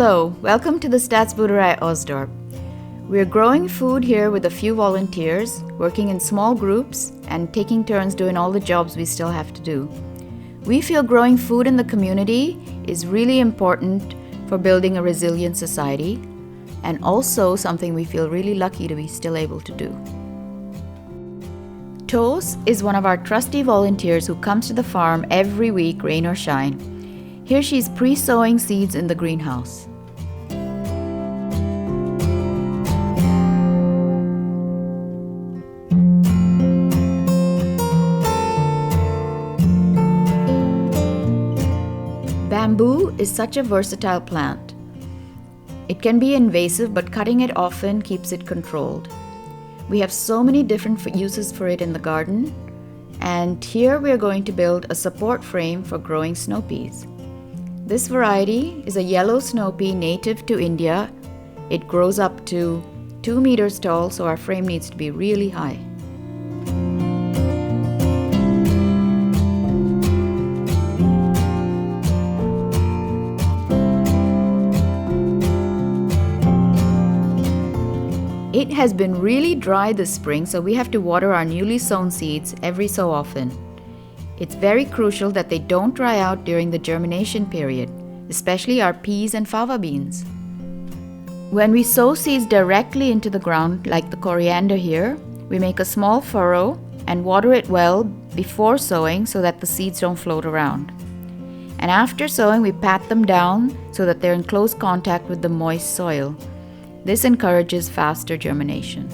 Hello, welcome to the Stadboerderij Osdorp. We're growing food here with a few volunteers, working in small groups and taking turns doing all the jobs we still have to do. We feel growing food in the community is really important for building a resilient society, and also something we feel really lucky to be still able to do. Tos is one of our trusty volunteers who comes to the farm every week, rain or shine. Here she's pre-sowing seeds in the greenhouse. Bamboo is such a versatile plant. It can be invasive, but cutting it often keeps it controlled. We have so many different uses for it in the garden, and here we are going to build a support frame for growing snow peas. This variety is a yellow snow pea native to India. It grows up to 2 meters tall, so our frame needs to be really high. It has been really dry this spring, so we have to water our newly sown seeds every so often. It's very crucial that they don't dry out during the germination period, especially our peas and fava beans. When we sow seeds directly into the ground, like the coriander here, we make a small furrow and water it well before sowing so that the seeds don't float around. And after sowing, we pat them down so that they're in close contact with the moist soil. This encourages faster germination.